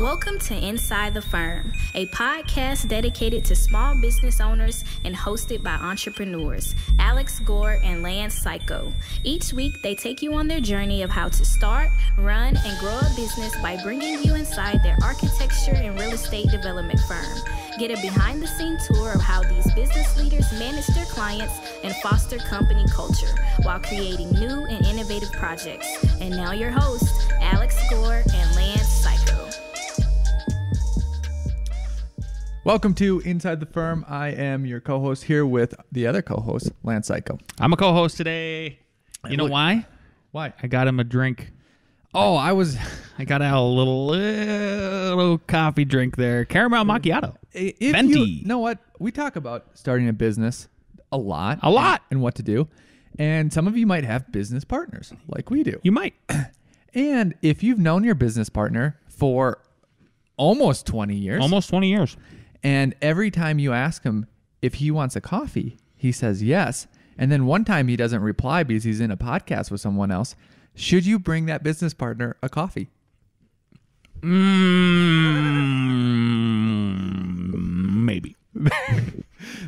Welcome to Inside the Firm, a podcast dedicated to small business owners and hosted by entrepreneurs, Alex Gore and Lance Psycho. Each week, they take you on their journey of how to start, run, and grow a business by bringing you inside their architecture and real estate development firm. Get a behind-the-scenes tour of how these business leaders manage their clients and foster company culture while creating new and innovative projects. And now your hosts, Alex Gore and Lance Psycho. Welcome to Inside the Firm. I am your co-host here with the other co-host, Lance Psycho. I'm a co-host today. You know why? Why? I got him a drink. Oh, I got a little coffee drink there. Caramel macchiato. Venti. You know what? We talk about starting a business a lot. And what to do. And some of you might have business partners like we do. You might. And if you've known your business partner for almost 20 years. And every time you ask him if he wants a coffee, he says yes. And then one time he doesn't reply because he's in a podcast with someone else. Should you bring that business partner a coffee? Maybe.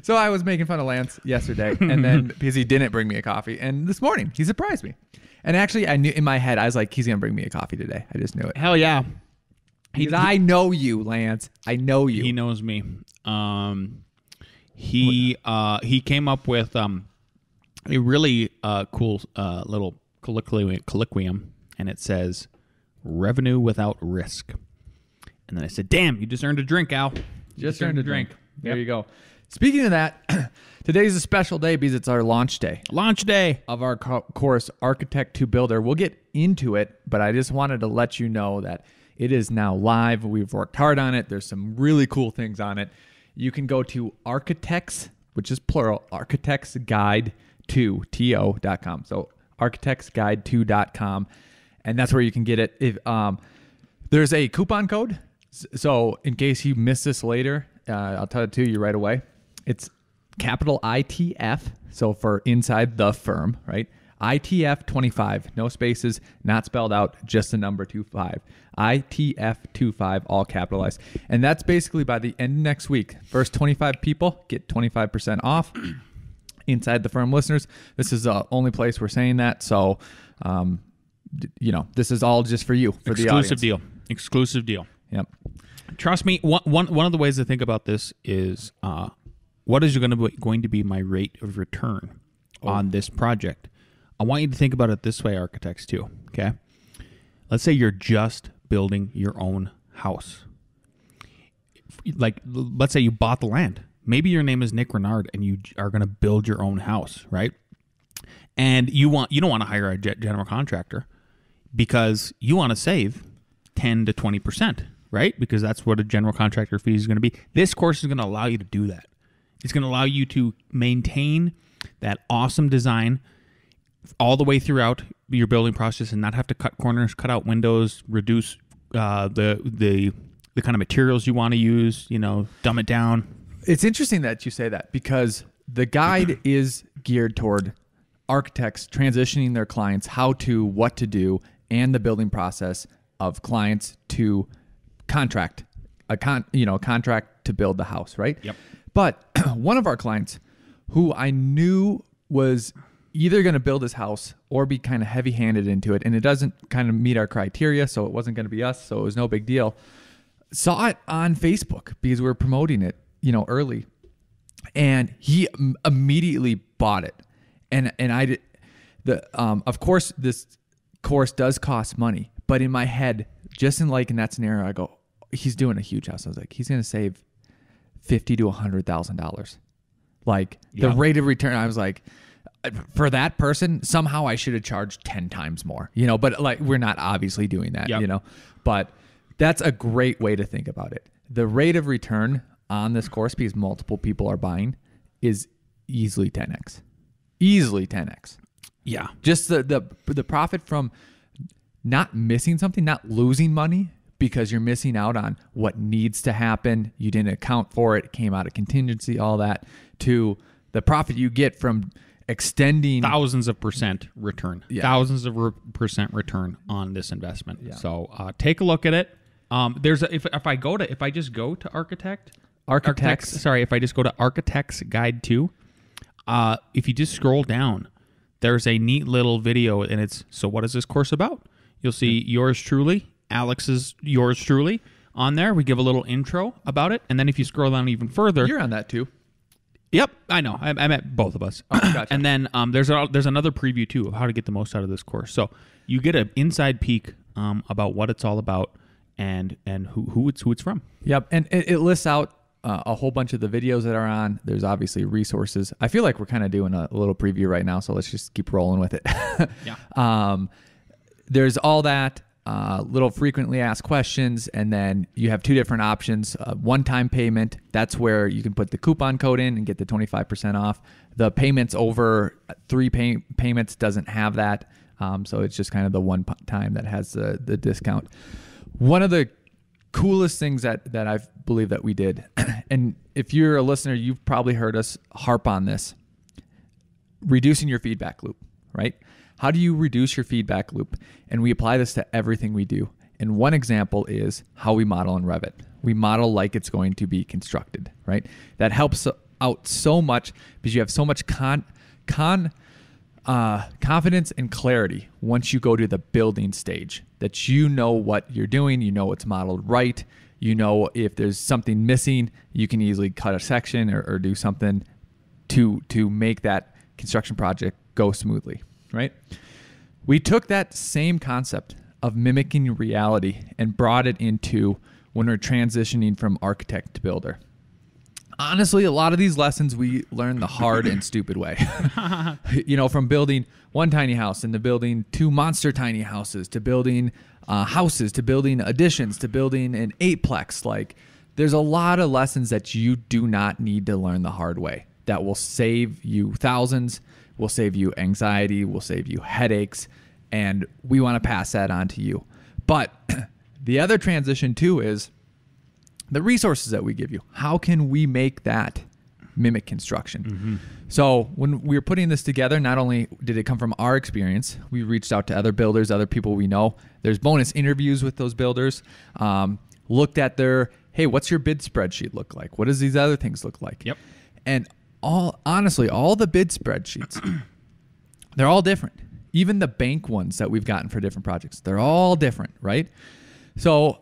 So I was making fun of Lance yesterday, and then because he didn't bring me a coffee, and this morning he surprised me. And actually, I knew in my head, I was like, he's gonna bring me a coffee today. I just knew it. Hell yeah. I know you, Lance. I know you. He knows me. He came up with a really cool little colloquium, and it says revenue without risk. And then I said, damn, you just earned a drink, Al. Just earned a drink. There you go. Speaking of that, today's a special day because it's our launch day. Launch day of our course, Architect to Builder. We'll get into it, but I just wanted to let you know that it is now live. We've worked hard on it. There's some really cool things on it. You can go to architects, which is plural, architectsguide2.com. So architectsguide2.com, and that's where you can get it. If there's a coupon code, so in case you miss this later, I'll tell it to you right away. It's capital ITF, so for Inside the Firm, right? ITF 25, no spaces, not spelled out, just the number 25. ITF 25, all capitalized. And that's basically by the end of next week. First 25 people get 25% off. Inside the Firm listeners, this is the only place we're saying that. So, this is all just for you, for the audience. Exclusive deal. Yep. Trust me, one of the ways to think about this is what is going to be my rate of return on this project? I want you to think about it this way, architects, too, okay? Let's say you're just building your own house. Like, let's say you bought the land. Maybe your name is Nick Renard and you are going to build your own house, right? And you don't want to hire a general contractor because you want to save 10 to 20%, right? Because that's what a general contractor fee is going to be. This course is going to allow you to do that. It's going to allow you to maintain that awesome design all the way throughout your building process and not have to cut corners, cut out windows, reduce the kind of materials you want to use, dumb it down. It's interesting that you say that because the guide is geared toward architects transitioning their clients what to do, and the building process of clients to contract contract to build the house, right? Yep. But one of our clients who I knew was either going to build his house or be kind of heavy-handed into it, and it doesn't kind of meet our criteria, so it wasn't going to be us, so it was no big deal. Saw it on Facebook because we were promoting it, early, and he immediately bought it. And I did of course this course does cost money, but in my head, just in that scenario, I go, he's doing a huge house. I was like, he's going to save $50,000 to $100,000. The rate of return, I was like, for that person, somehow I should have charged 10 times more, but we're not obviously doing that, but that's a great way to think about it. The rate of return on this course, because multiple people are buying, is easily 10x. Yeah. Just the profit from not missing something, not losing money because you're missing out on what needs to happen. You didn't account for it. It came out of contingency, all that, to the profit you get from extending thousands of percent return, thousands of percent return on this investment. Yeah. So take a look at it. If I just go to Architects. if I just go to Architects Guide 2, if you just scroll down, there's a neat little video, and it's, so what is this course about? You'll see yours truly, Alex's yours truly on there. We give a little intro about it, and then if you scroll down even further, You're on that too. Yep, I know. I meant both of us. Oh, gotcha. And then there's another preview too of how to get the most out of this course. So you get an inside peek about what it's all about and who it's from. Yep, and it lists out a whole bunch of the videos that are on. There's obviously resources. I feel like we're kind of doing a little preview right now, so let's just keep rolling with it. Yeah. There's all that. Little frequently asked questions, and then you have two different options. One-time payment, that's where you can put the coupon code in and get the 25% off. The payments over 3 payments doesn't have that, so it's just kind of the one time that has the discount. One of the coolest things that I believe that we did, and if you're a listener, you've probably heard us harp on this, reducing your feedback loop, right? How do you reduce your feedback loop? And we apply this to everything we do. And one example is how we model in Revit. We model like it's going to be constructed, right? That helps out so much because you have so much confidence and clarity once you go to the building stage, that you know what you're doing, you know it's modeled right, you know if there's something missing, you can easily cut a section or do something to make that construction project go smoothly. Right? We took that same concept of mimicking reality and brought it into when we're transitioning from architect to builder. Honestly, a lot of these lessons we learn the hard and stupid way. From building one tiny house into building 2 monster tiny houses to building houses to building additions to building an 8-plex. Like, there's a lot of lessons that you do not need to learn the hard way that will save you thousands, will save you anxiety, will save you headaches, and we want to pass that on to you. But the other transition too is the resources that we give you. How can we make that mimic construction? Mm-hmm. So when we were putting this together, not only did it come from our experience, we reached out to other builders, other people we know. There's bonus interviews with those builders, looked at their, hey, what's your bid spreadsheet look like? What does these other things look like? Yep. And all the bid spreadsheets, they're all different. Even the bank ones that we've gotten for different projects, they're all different, right? So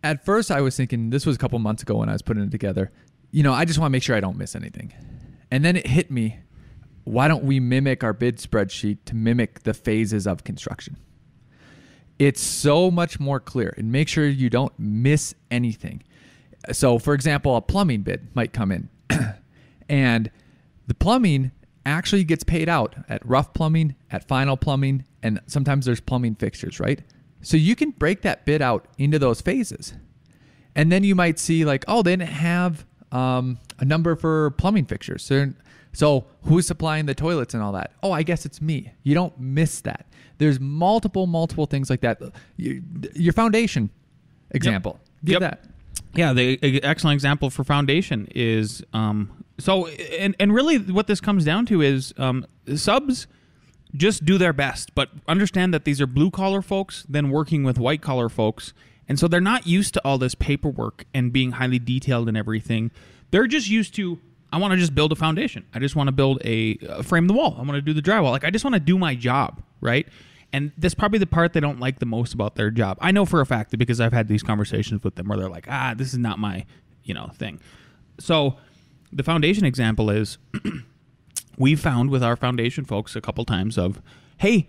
at first I was thinking, this was a couple months ago when I was putting it together, I just want to make sure I don't miss anything. And then it hit me, why don't we mimic our bid spreadsheet to mimic the phases of construction? It's so much more clear, and make sure you don't miss anything. So for example, a plumbing bid might come in and the plumbing actually gets paid out at rough plumbing, at final plumbing, and sometimes there's plumbing fixtures, right? So you can break that bid out into those phases. And then you might see like, oh, they didn't have a number for plumbing fixtures. So who's supplying the toilets and all that? Oh, I guess it's me. You don't miss that. There's multiple things like that. Your foundation example. Yep. Give that. Yeah, the excellent example for foundation is and really what this comes down to is subs just do their best, but understand that these are blue collar folks then working with white collar folks, and so they're not used to all this paperwork and being highly detailed and everything. They're just used to, I want to just build a foundation. I just want to build a frame the wall. I want to do the drywall. Like, I just want to do my job, right? And that's probably the part they don't like the most about their job. I know for a fact that because I've had these conversations with them where they're like, this is not my, thing. So the foundation example is we found with our foundation folks a couple times of, hey,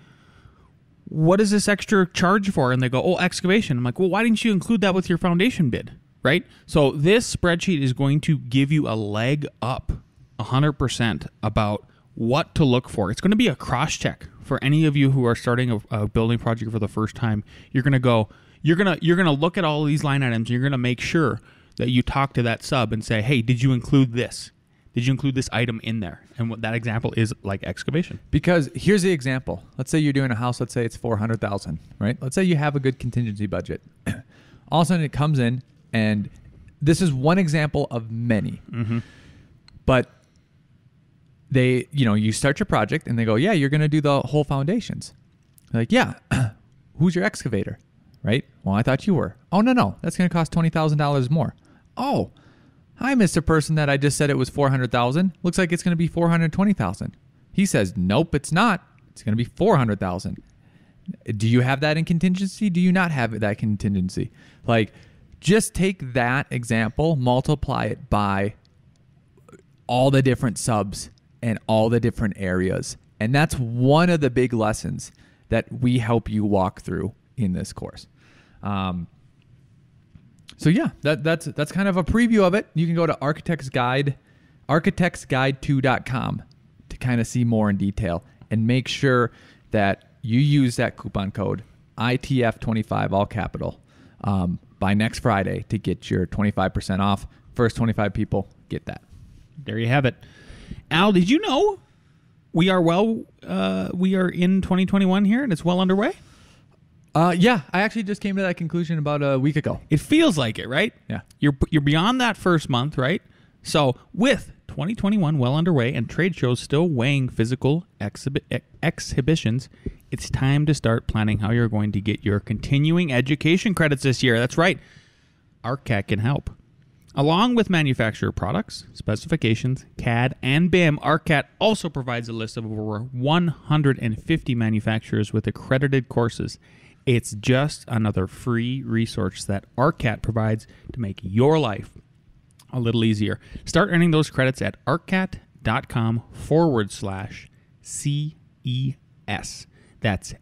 what is this extra charge for? And they go, oh, excavation. I'm like, well, why didn't you include that with your foundation bid? Right? So this spreadsheet is going to give you a leg up 100% about what to look for. It's going to be a cross-check for any of you who are starting a building project for the first time. You're going to look at all these line items, and you're going to make sure that you talk to that sub and say, hey, did you include this? Did you include this item in there? And what that example is like excavation. Because here's the example. Let's say you're doing a house. Let's say it's $400,000, right? Let's say you have a good contingency budget. All of a sudden it comes in, and this is one example of many. Mm-hmm. But they, you start your project and they go, yeah, you're going to do the whole foundations. They're like, yeah, who's your excavator, right? Well, I thought you were. Oh, no. That's going to cost $20,000 more. Oh, I missed a person that I just said it was $400,000. Looks like it's going to be $420,000. He says, nope, it's not. It's going to be $400,000. Do you have that in contingency? Do you not have that contingency? Like, just take that example, multiply it by all the different subs and all the different areas. And that's one of the big lessons that we help you walk through in this course. So yeah, that's kind of a preview of it. You can go to architectsguide2.com to kind of see more in detail and make sure that you use that coupon code ITF25, all capital, by next Friday to get your 25% off. First 25 people get that. There you have it. Al, did you know we are in 2021 here and it's well underway? Yeah, I actually just came to that conclusion about a week ago. It feels like it, right? Yeah. You're beyond that first month, right? So with 2021 well underway and trade shows still weighing physical exhibitions, it's time to start planning how you're going to get your continuing education credits this year. That's right. ARCAT can help. Along with manufacturer products, specifications, CAD, and BIM, ARCAT also provides a list of over 150 manufacturers with accredited courses. It's just another free resource that ARCAT provides to make your life a little easier. Start earning those credits at arcat.com/CES. That's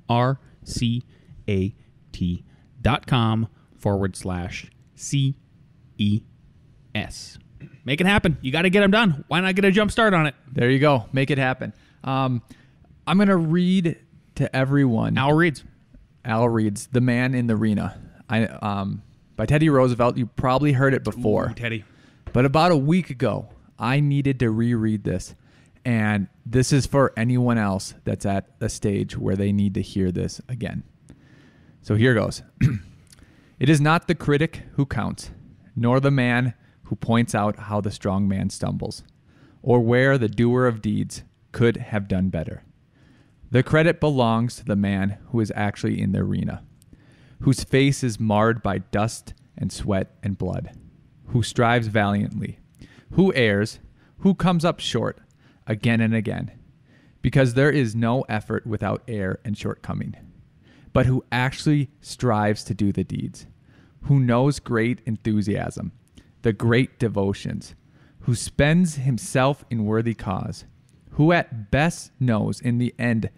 ARCAT.com/CES. Make it happen. You got to get them done. Why not get a jump start on it? There you go. Make it happen. I'm going to read to everyone. Al reads. The Man in the Arena. By Teddy Roosevelt. You probably heard it before. Ooh, Teddy. But about a week ago, I needed to reread this. And this is for anyone else that's at a stage where they need to hear this again. So here goes. It is not the critic who counts, nor the man who points out how the strong man stumbles, or where the doer of deeds could have done better. The credit belongs to the man who is actually in the arena, whose face is marred by dust and sweat and blood, who strives valiantly, who errs, who comes up short again and again, because there is no effort without error and shortcoming, but who actually strives to do the deeds, who knows great enthusiasm, the great devotions, who spends himself in worthy cause, who at best knows in the end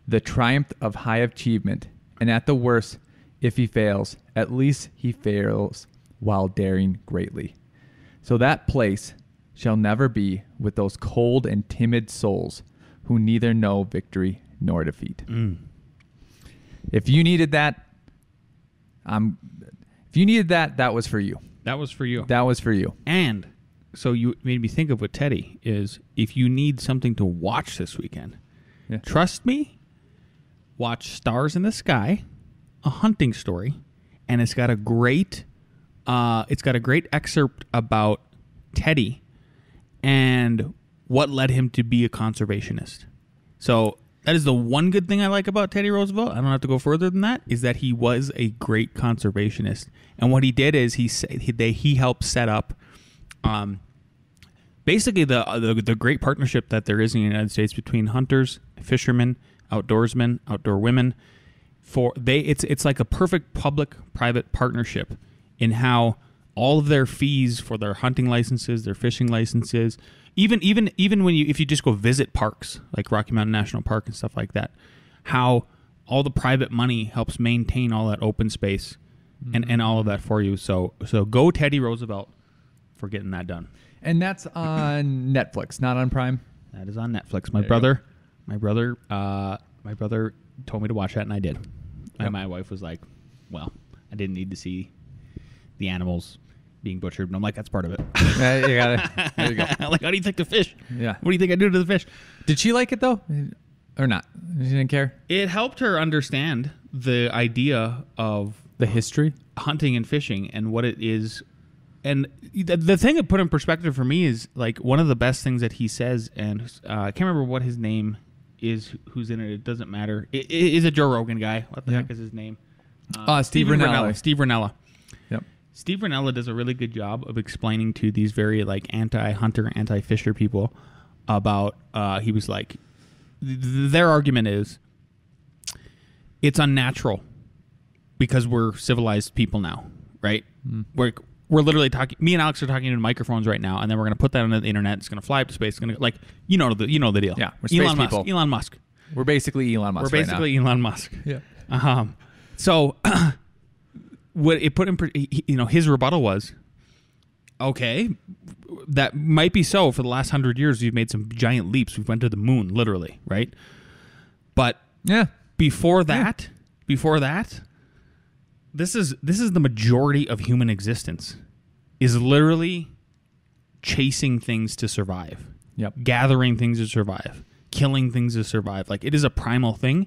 the triumph of high achievement, and at the worst, if he fails, at least he fails while daring greatly. So that place shall never be with those cold and timid souls who neither know victory nor defeat. If you needed that, that was for you. That was for you. That was for you. And so you made me think of what Teddy is. If you need something to watch this weekend, trust me, watch Stars in the Sky, a hunting story, and it's got a great excerpt about Teddy and what led him to be a conservationist. So that is the one good thing I like about Teddy Roosevelt. I don't have to go further than that, is that he was a great conservationist. And what he did is he helped set up basically the great partnership that there is in the United States between hunters, fishermen, outdoorsmen, outdoor women. It's like a perfect public-private partnership in how all of their fees for their hunting licenses, their fishing licenses, even when if you just go visit parks like Rocky Mountain National Park and stuff like that, how all the private money helps maintain all that open space and all of that for you. So go Teddy Roosevelt for getting that done. And that's on Netflix, not on Prime. That is on Netflix. My brother told me to watch that, and I did. Yep. And my wife was like, "Well, I didn't need to see the animals being butchered," and I'm like, "That's part of it." You got it. There you go. Like, how do you think the fish? Yeah. What do you think I do to the fish? Did she like it though, or not? She didn't care. It helped her understand the idea of the history, hunting and fishing, and what it is. And the thing that put in perspective for me is like one of the best things that he says, and I can't remember what his name is, who's in it. It doesn't matter. It is a Joe Rogan guy. What the heck is his name? Steve Rinella. Steve Rinella. Yep. Steve Rinella does a really good job of explaining to these very like anti-hunter, anti-fisher people about. He was like, their argument is it's unnatural because we're civilized people now, right? We're literally talking. Me and Alex are talking into microphones right now, and then we're going to put that on the internet. It's going to fly up to space. It's going to like the deal. Yeah, we're space people. Elon Musk. We're basically Elon Musk. We're basically Elon Musk. Yeah. So what it put in, his rebuttal was, okay, that might be so. For the last 100 years, we've made some giant leaps. We've went to the moon, literally, right? But before that, this is the majority of human existence is literally chasing things to survive. Yep. Gathering things to survive. Killing things to survive. Like, it is a primal thing,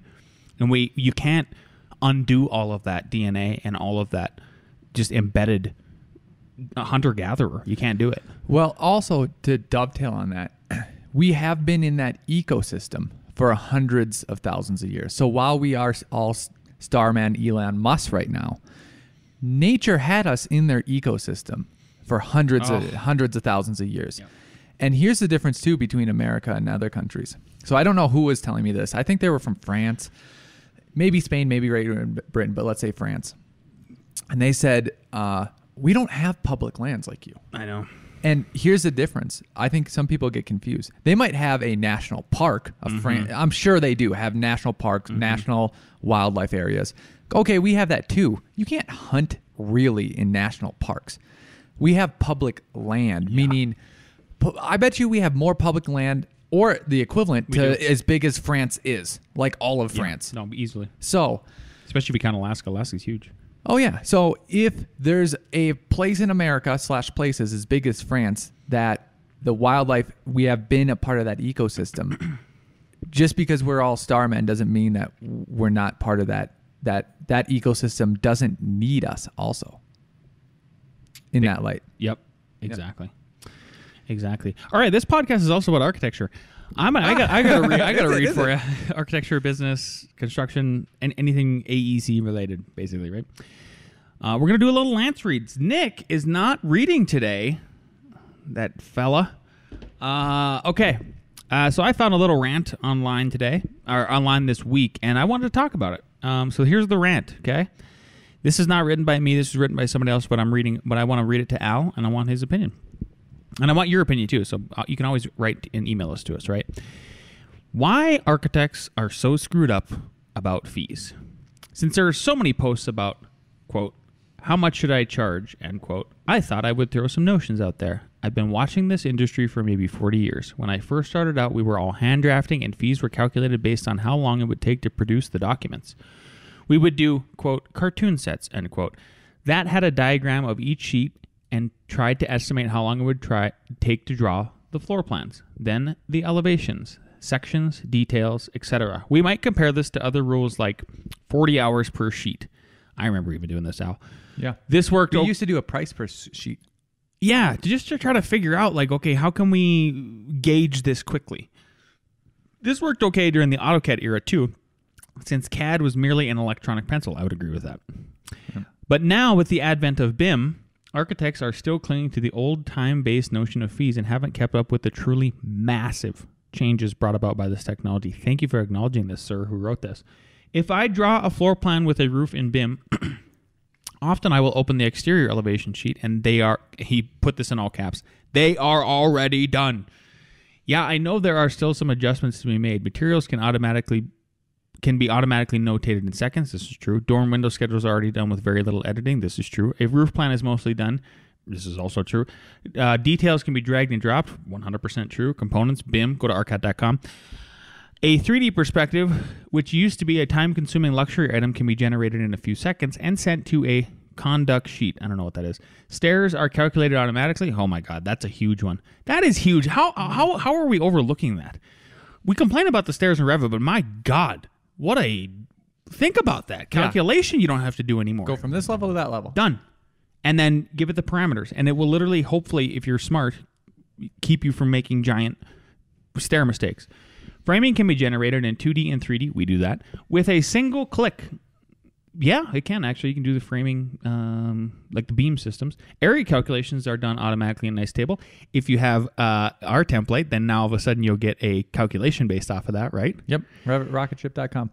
and you can't undo all of that DNA and all of that just embedded hunter-gatherer. You can't do it. Well, also to dovetail on that, we have been in that ecosystem for hundreds of thousands of years. So while we are all Starman Elon Musk right now, nature had us in their ecosystem for hundreds of thousands of years. Yep. And here's the difference too between America and other countries. So I don't know who was telling me this. I think they were from France, maybe Spain, maybe Britain, but let's say France. And they said, we don't have public lands like you. I know. And here's the difference. I think some people get confused. They might have a national park of France. I'm sure they do have national parks, national wildlife areas. Okay, we have that too. You can't hunt really in national parks. We have public land, meaning I bet you we have more public land or the equivalent to as big as France is, like all of France. No, easily. So, especially if you count Alaska. Alaska's huge. Oh, yeah. So if there's a place in America / places as big as France that the wildlife, we have been a part of that ecosystem, just because we're all starmen doesn't mean that we're not part of that ecosystem doesn't need us also in that light. Yep. Exactly. Yep. Exactly. All right. This podcast is also about architecture. I gotta read for you. Architecture, business, construction, and anything AEC related, basically, right? We're gonna do a little Lance reads. Nick is not reading today. That fella. Okay. So I found a little rant online today, or online this week, and I wanted to talk about it. So here's the rant. Okay. This is not written by me. This is written by somebody else, but I want to read it to Al, and I want his opinion. And I want your opinion too, so you can always write and email us to us, right? Why architects are so screwed up about fees. Since there are so many posts about, quote, how much should I charge, end quote, I thought I would throw some notions out there. I've been watching this industry for maybe 40 years. When I first started out, we were all hand drafting and fees were calculated based on how long it would take to produce the documents. We would do, quote, cartoon sets, end quote. That had a diagram of each sheet and tried to estimate how long it would take to draw the floor plans, then the elevations, sections, details, etc. We might compare this to other rules like 40 hours per sheet. I remember even doing this, Al. Yeah. This worked. We used to do a price per sheet. Yeah, just to try to figure out, like, okay, how can we gauge this quickly? This worked okay during the AutoCAD era, too, since CAD was merely an electronic pencil. I would agree with that. Yeah. But now, with the advent of BIM, architects are still clinging to the old time-based notion of fees and haven't kept up with the truly massive changes brought about by this technology. Thank you for acknowledging this, sir, who wrote this. If I draw a floor plan with a roof in BIM, often I will open the exterior elevation sheet and he put this in all caps, they are already done. Yeah, I know there are still some adjustments to be made. Materials can be automatically notated in seconds. This is true. Door and window schedules are already done with very little editing. This is true. A roof plan is mostly done. This is also true. Details can be dragged and dropped. 100% true. Components, BIM, go to arcad.com. A 3D perspective, which used to be a time-consuming luxury item, can be generated in a few seconds and sent to a conduct sheet. I don't know what that is. Stairs are calculated automatically. Oh my God, that's a huge one. That is huge. How are we overlooking that? We complain about the stairs in Revit, but my God, think about that. Calculation you don't have to do anymore. Go from this level to that level. Done. And then give it the parameters. And it will literally, hopefully, if you're smart, keep you from making giant stair mistakes. Framing can be generated in 2D and 3D. We do that. With a single click. Yeah, it can actually. You can do the framing, like the beam systems. A.R.E calculations are done automatically in a nice table. If you have our template, then now all of a sudden you'll get a calculation based off of that, right? Yep. Rocketship.com.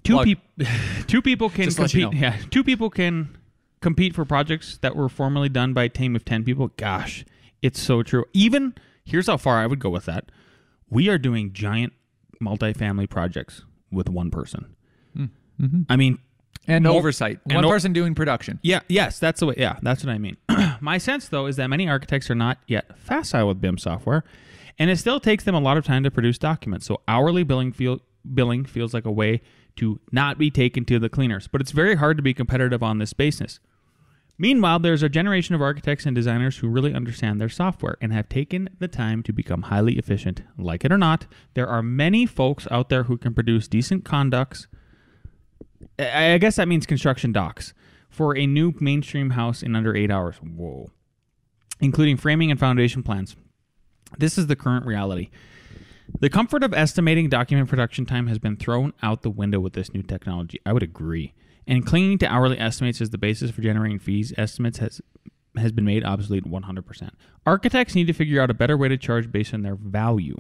Two people can Just to let compete. you know. Yeah, 2 people can compete for projects that were formerly done by a team of 10 people. Gosh, it's so true. Even here's how far I would go with that. We are doing giant multifamily projects with one person. Mm-hmm. I mean, and oversight. One person doing production. Yeah, yes, that's the way. Yeah, that's what I mean. My sense, though, is that many architects are not yet facile with BIM software, and it still takes them a lot of time to produce documents. So hourly billing feels like a way to not be taken to the cleaners, but it's very hard to be competitive on this basis. Meanwhile, there's a generation of architects and designers who really understand their software and have taken the time to become highly efficient. Like it or not, there are many folks out there who can produce decent conducts. I guess that means construction docs for a new mainstream house in under 8 hours. Whoa. Including framing and foundation plans. This is the current reality. The comfort of estimating document production time has been thrown out the window with this new technology. I would agree. And clinging to hourly estimates as the basis for generating fees estimates has been made obsolete 100%. Architects need to figure out a better way to charge based on their value,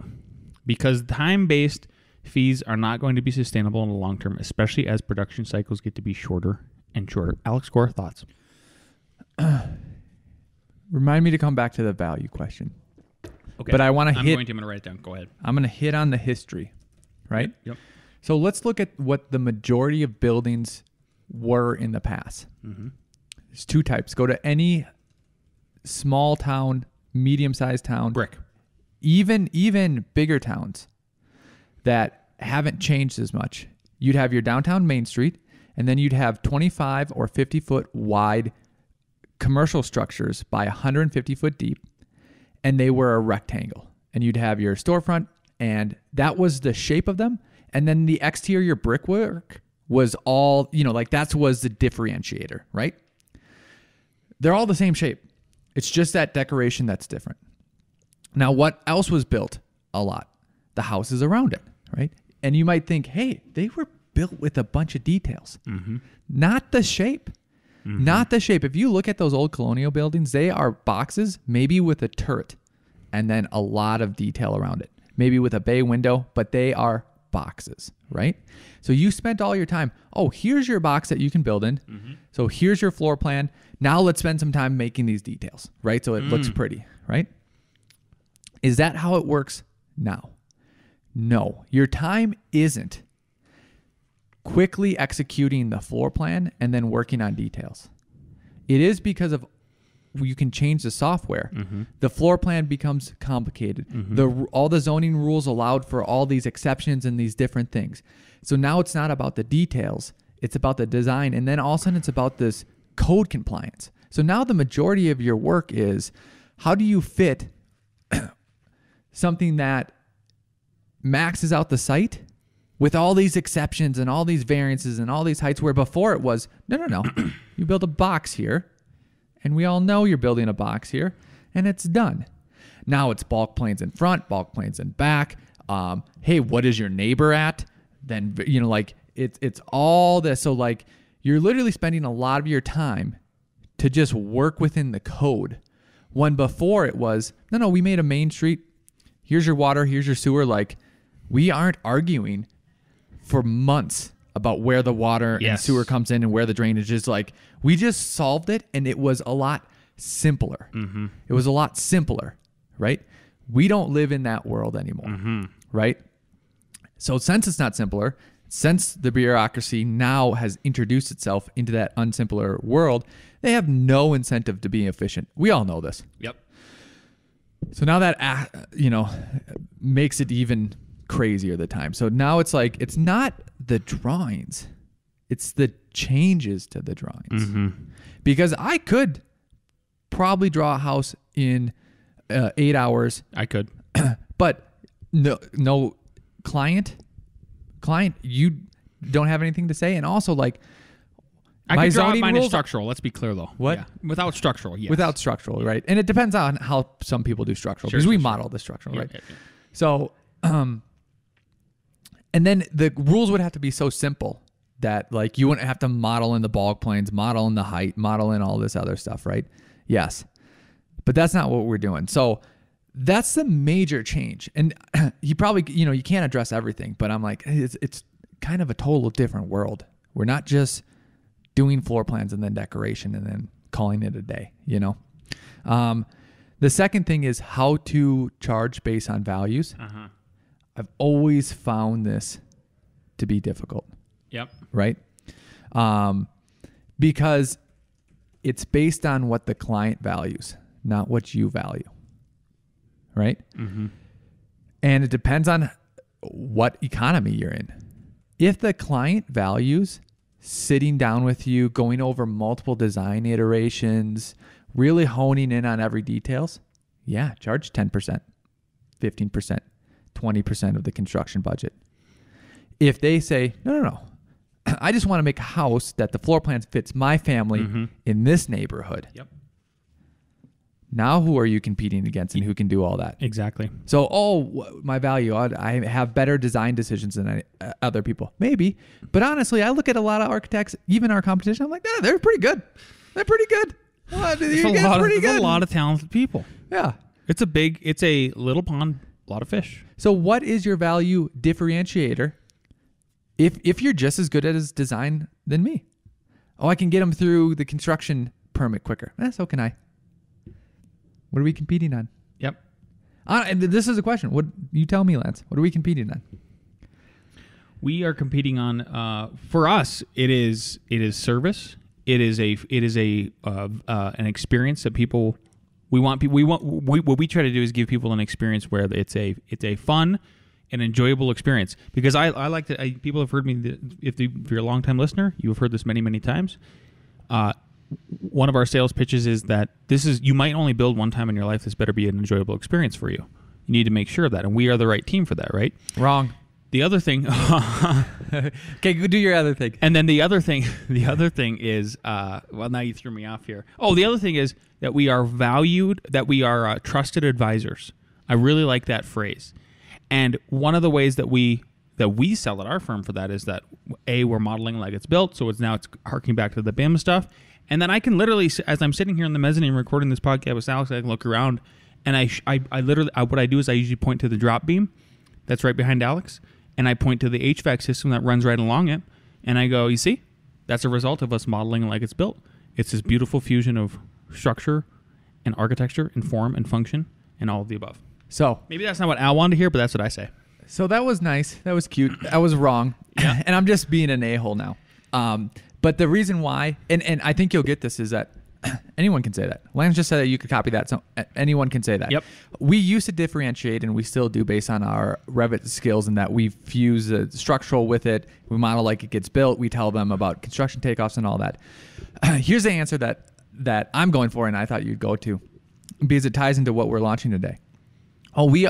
because time-based fees are not going to be sustainable in the long term, especially as production cycles get to be shorter and shorter. Alex, Gore, thoughts? Remind me to come back to the value question. Okay. But I'm going to write it down. Go ahead. I'm going to hit on the history, right? Yep. So let's look at what the majority of buildings were in the past. Mm-hmm. There's 2 types. Go to any small town, medium-sized town. Brick. Even bigger towns that haven't changed as much. You'd have your downtown Main Street, and then you'd have 25 or 50-foot wide commercial structures by 150 foot deep, and they were a rectangle. And you'd have your storefront, and that was the shape of them. And then the exterior brickwork was all, that was the differentiator, right? They're all the same shape. It's just that decoration that's different. Now, what else was built a lot? The houses around it, right? And you might think, hey, they were built with a bunch of details. Mm-hmm. Not the shape. Mm-hmm. Not the shape. If you look at those old colonial buildings, they are boxes, maybe with a turret, and then a lot of detail around it. Maybe with a bay window, but they are boxes, right? So you spent all your time, here's your box that you can build in. Mm-hmm. So here's your floor plan. Now let's spend some time making these details, right? So it looks pretty, right? Is that how it works now? No. Your time isn't quickly executing the floor plan and then working on details. It is because of you can change the software. Mm-hmm. The floor plan becomes complicated. Mm-hmm. All the zoning rules allowed for all these exceptions and these different things. So now it's not about the details. It's about the design. And then all of a sudden it's about this code compliance. So now the majority of your work is how do you fit something that maxes out the site with all these exceptions and all these variances and all these heights, where before it was, no. You build a box here, and we all know you're building a box here, and it's done. Now it's bulk planes in front, bulk planes in back. Hey, what is your neighbor at? Then, it's all this. So, you're literally spending a lot of your time to just work within the code. When before it was, no, we made a main street. Here's your water, here's your sewer. We aren't arguing for months about where the water and sewer comes in and where the drainage is. We just solved it, and it was a lot simpler. Mm-hmm. It was a lot simpler, right? We don't live in that world anymore, right? So since it's not simpler, since the bureaucracy now has introduced itself into that unsimpler world, they have no incentive to be efficient. We all know this. Yep. So now that, makes it even crazier the time. So now it's it's not the drawings, it's the changes to the drawings. Mm-hmm. Because I could probably draw a house in 8 hours. I could. But no client, you don't have anything to say. And also I could draw mine as structural. Let's be clear, though. What? Yeah. Without structural, yes. Without structural, right? And it depends on how some people do structural, because we model the structural, right? Yeah. So, and then the rules would have to be so simple that like you wouldn't have to model in the bulk planes, model in the height, model in all this other stuff, right? Yes. But that's not what we're doing. So that's the major change. And you probably, you can't address everything, but I'm like, it's kind of a total different world. We're not just doing floor plans and then decoration and then calling it a day, The second thing is how to charge based on values. Uh-huh. I've always found this to be difficult. Yep. Right? Because it's based on what the client values, not what you value. Right? Mm-hmm. And it depends on what economy you're in. If the client values sitting down with you, going over multiple design iterations, really honing in on every details, yeah, charge 10%, 15%, 20% of the construction budget. If they say, no, I just want to make a house that the floor plan fits my family in this neighborhood. Yep. Now who are you competing against and who can do all that? Exactly. So, my value, I have better design decisions than other people. Maybe. But honestly, I look at a lot of architects, even our competition, I'm like, they're pretty good. They're pretty good. There's a lot of talented people. Yeah. It's a little pond, a lot of fish. So what is your value differentiator if you're just as good at his design than me? Oh, I can get him through the construction permit quicker. So can I. What are we competing on? Yep. And this is a question. What you tell me, Lance? What are we competing on? We are competing on. For us, it is service. It is an experience that people. What we try to do is give people an experience where it's a fun and enjoyable experience. Because I like to. People have heard me. If you're a longtime listener, you have heard this many times. One of our sales pitches is that you might only build one time in your life. This better be an enjoyable experience for you. You need to make sure of that, and we are the right team for that, right? Wrong. The other thing. Okay, go do your other thing. And then the other thing is, well, now you threw me off here. Oh, the other thing is that we are valued, that we are trusted advisors. I really like that phrase. And one of the ways that we sell at our firm for that is that we're modeling like it's built, so it's harking back to the BIM stuff. And then I can literally, as I'm sitting here in the mezzanine recording this podcast with Alex, I can look around, and I literally, what I do is I usually point to the drop beam that's right behind Alex, and I point to the HVAC system that runs right along it, and I go, you see, that's a result of us modeling like it's built. It's this beautiful fusion of structure and architecture and form and function and all of the above. So maybe that's not what Al wanted to hear, but that's what I say. So that was nice. That was cute. I was wrong. Yeah. And I'm just being an a-hole now. But the reason why, and I think you'll get this, is that anyone can say that. Lance just said that you could copy that. So anyone can say that. Yep. We used to differentiate, and we still do based on our Revit skills, in that we fuse the structural with it. We model like it gets built. We tell them about construction takeoffs and all that. Here's the answer that I'm going for, and I thought you'd go to, because it ties into what we're launching today. Oh, we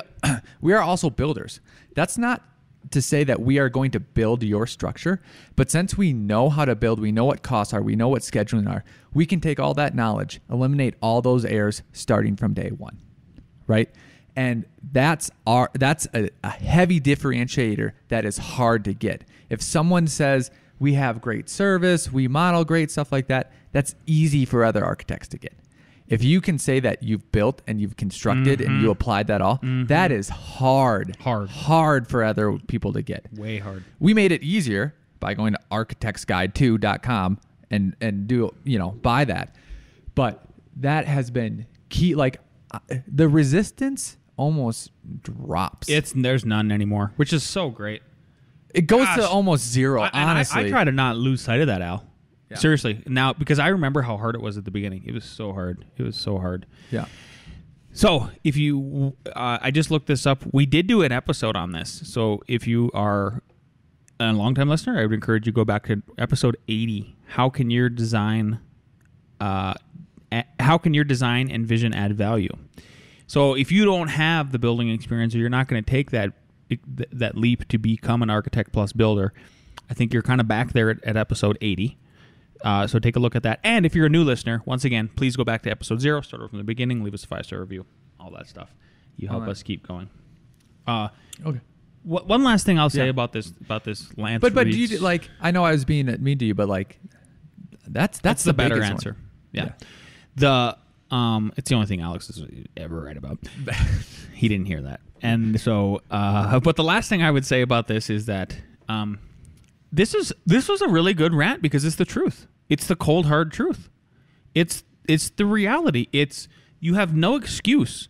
are also builders. That's not to say that we are going to build your structure, but since we know how to build, we know what costs are, we know what scheduling are, we can take all that knowledge, eliminate all those errors starting from day one, right? And that's a heavy differentiator that is hard to get. If someone says we have great service, we model great stuff like that, that's easy for other architects to get. If you can say that you've built and you've constructed and you applied that all, that is hard for other people to get. Way hard. We made it easier by going to architectsguide2.com and do, buy that. But that has been key. Like the resistance almost drops. There's none anymore, which is so great. It goes to almost zero, honestly. I try to not lose sight of that, Al. Yeah. Seriously. Now, because I remember how hard it was at the beginning. It was so hard. Yeah. So if you, I just looked this up. We did do an episode on this. So if you are a longtime listener, I would encourage you to go back to episode 80. How can your design and vision add value? So if you don't have the building experience, or you're not going to take that leap to become an architect plus builder, I think you're kind of back there at episode 80. So take a look at that. And if you're a new listener, once again, please go back to episode 0, start over from the beginning, leave us a 5-star review, all that stuff. You help us keep going. Okay. One last thing I'll say about this Lance. But do Reed's- you like? I know I was being mean to you, but like, that's the better biggest answer. one. Yeah. It's the only thing Alex is ever right about. He didn't hear that. And so, but the last thing I would say about this is that this was a really good rant because it's the truth. It's the cold hard truth. It's the reality. You have no excuse.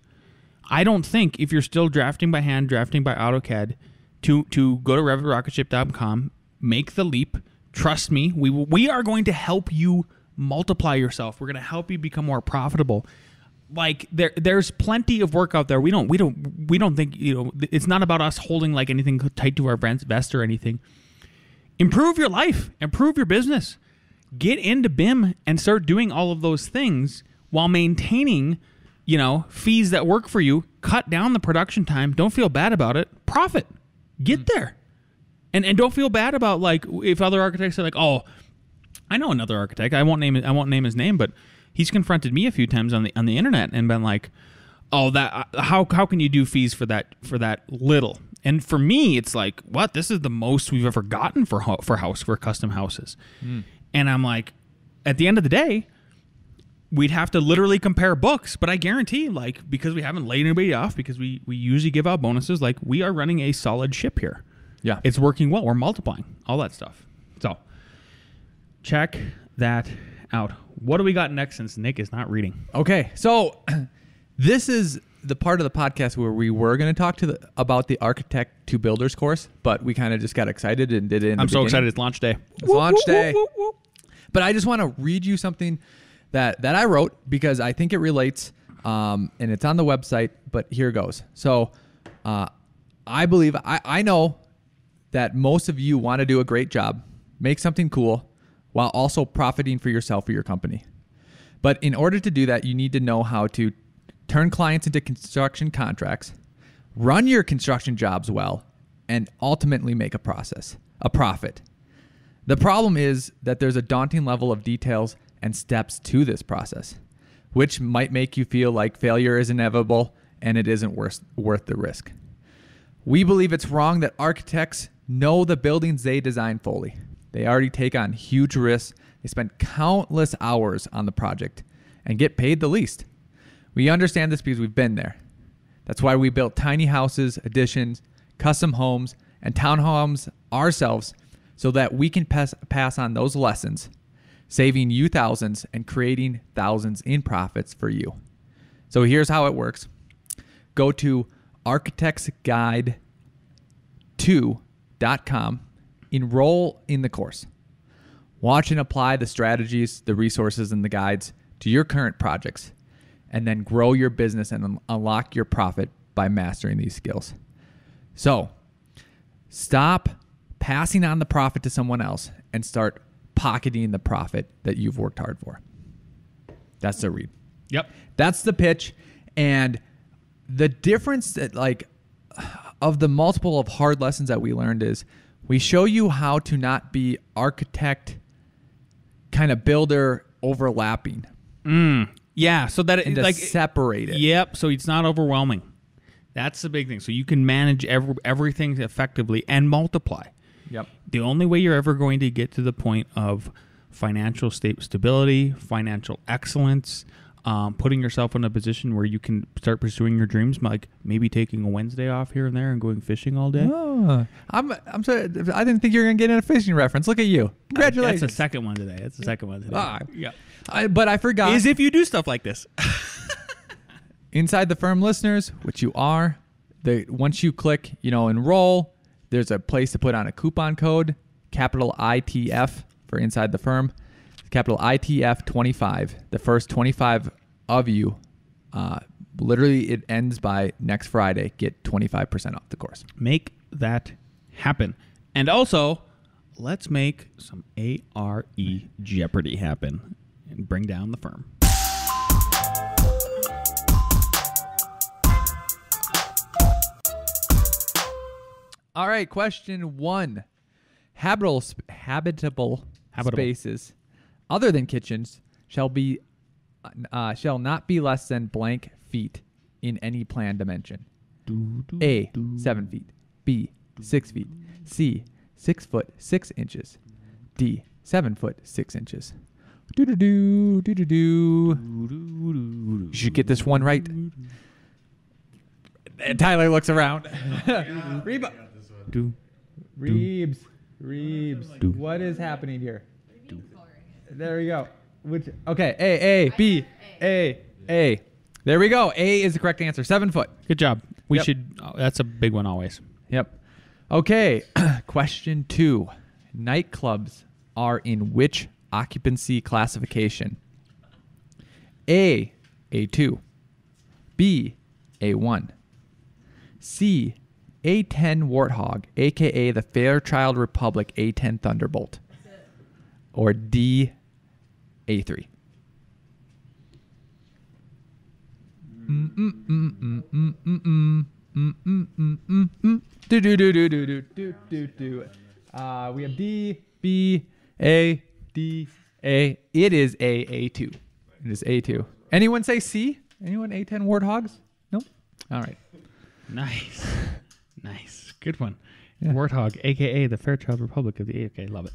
I don't think if you're still drafting by hand, drafting by AutoCAD, to go to RevitRocketship.com, make the leap. Trust me, we are going to help you multiply yourself. We're going to help you become more profitable. Like there's plenty of work out there. We don't think, it's not about us holding like anything tight to our vest or anything. Improve your life, improve your business, get into BIM and start doing all of those things while maintaining, fees that work for you. Cut down the production time. Don't feel bad about it. Profit. Get there. And don't feel bad about like if other architects are like, oh, I know another architect. I won't name his name, but he's confronted me a few times on the internet and been like, "Oh, that how can you do fees for that little?" And for me, it's like, "What? This is the most we've ever gotten for custom houses." And I'm like, at the end of the day, we'd have to literally compare books, but I guarantee, like, because we haven't laid anybody off, because we usually give out bonuses, like we are running a solid ship here. Yeah, it's working well. We're multiplying all that stuff. So check that out. What do we got next since Nick is not reading? Okay, so this is the part of the podcast where we were going to talk about the architect to builders course, but we kind of just got excited and did it. I'm so excited. It's launch day. It's launch day. But I just want to read you something that I wrote because I think it relates, and it's on the website, but here goes. So I believe, I know that most of you want to do a great job, make something cool, while also profiting for yourself or your company. But in order to do that, you need to know how to turn clients into construction contracts, run your construction jobs well, and ultimately make a profit. The problem is that there's a daunting level of details and steps to this process, which might make you feel like failure is inevitable and it isn't worth the risk. We believe it's wrong that architects know the buildings they design fully. They already take on huge risks. They spend countless hours on the project and get paid the least. We understand this because we've been there. That's why we built tiny houses, additions, custom homes, and townhomes ourselves so that we can pass on those lessons, saving you thousands and creating thousands in profits for you. So here's how it works. Go to architectsguide2.com. Enroll in the course. Watch and apply the strategies, the resources, and the guides to your current projects, and then grow your business and unlock your profit by mastering these skills. So, stop passing on the profit to someone else and start pocketing the profit that you've worked hard for. That's the read. Yep. That's the pitch. And the difference that of the multiple of hard lessons that we learned is we show you how to not be architect kind of builder overlapping. Yeah, so that it separate it. Yep, so it's not overwhelming. That's the big thing. So you can manage everything effectively and multiply. Yep. The only way you're ever going to get to the point of financial stability, financial excellence, putting yourself in a position where you can start pursuing your dreams, like maybe taking a Wednesday off here and there and going fishing all day. Oh, I'm sorry. I didn't think you were going to get in a fishing reference. Look at you. Congratulations. That's the second one today. Yeah. But I forgot. Is if you do stuff like this. Inside the Firm listeners, which you are, once you click, enroll, there's a place to put on a coupon code, capital ITF for Inside the Firm. Capital ITF 25. The first 25 of you, literally it ends by next Friday, get 25% off the course. Make that happen. And also, let's make some A.R.E. Jeopardy happen and bring down the firm. All right, question 1. Habitable spaces other than kitchens shall not be less than blank feet in any plan dimension. A, 7 feet. B, 6 feet. C, 6 foot 6 inches. D, 7 foot 6 inches. Do-do-do, do-do-do. You should get this one right. And Tyler looks around. Reba. Reebs. What is happening here? There we go. Okay, A, B, A. There we go. A is the correct answer. 7 foot. Good job. We Yep. should. That's a big one always. Yep. Okay. Question 2. Nightclubs are in which occupancy classification? A, A2. B, A1. C, A10 Warthog, a.k.a. the Fairchild Republic A10 Thunderbolt. Or D, A3. We have D, B, A, D, A. It is A2. It is A2. Anyone say C? Anyone A10 Warthogs? Nope. All right. Nice. Good one. Yeah. Warthog, a.k.a. the Fairchild Republic of the A. Love it.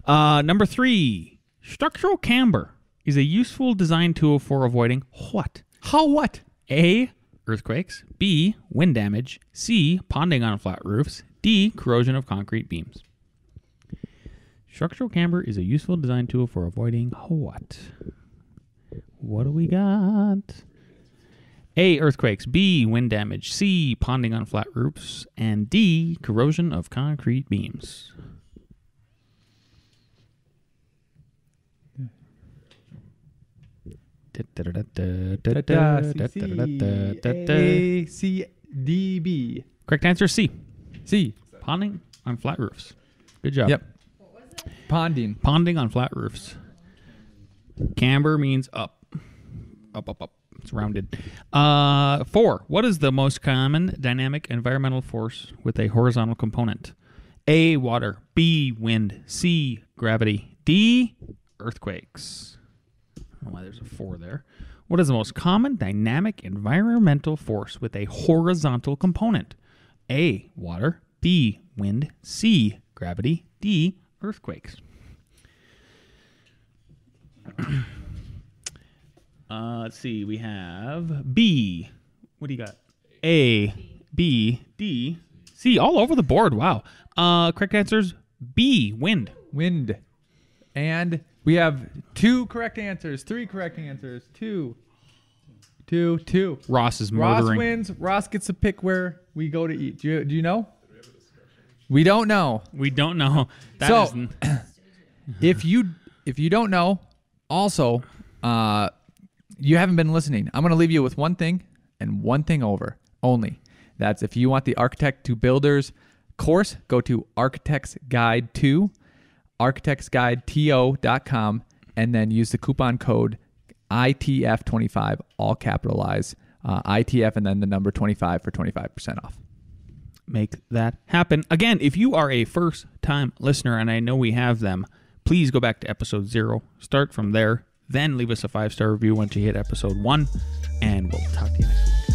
Yeah. Number 3. Structural camber is a useful design tool for avoiding what? How what? A, earthquakes. B, wind damage. C, ponding on flat roofs. D, corrosion of concrete beams. Structural camber is a useful design tool for avoiding what? What do we got? A, earthquakes. B, wind damage. C, ponding on flat roofs. And D, corrosion of concrete beams. A-C-D-B. Correct answer C. C. Ponding on flat roofs. Good job. Yep. Ponding. Ponding on flat roofs. Camber means up. Up. It's rounded. 4. What is the most common dynamic environmental force with a horizontal component? A, water. B, wind. C, gravity. D, earthquakes. I don't know why there's a 4 there. What is the most common dynamic environmental force with a horizontal component? A, water. B, wind. C, gravity. D, earthquakes. Let's see. We have B. What do you got? A, B, D, C. All over the board. Wow. Correct answers B, wind. Wind. And we have 2 correct answers. 3 correct answers. 2. Ross is murdering. Ross wins. Ross gets to pick where we go to eat. Do you know? We don't know. We don't know. So, if you don't know, also, you haven't been listening. I'm going to leave you with one thing and one thing only. That's if you want the Architect to Builders course, go to Architect's Guide to architectsguideto.com and then use the coupon code ITF25, all capitalized, ITF and then the number 25 for 25% off. Make that happen. Again, if you are a first-time listener, and I know we have them, please go back to episode 0. Start from there. Then leave us a 5-star review once you hit episode 1. And we'll talk to you next week.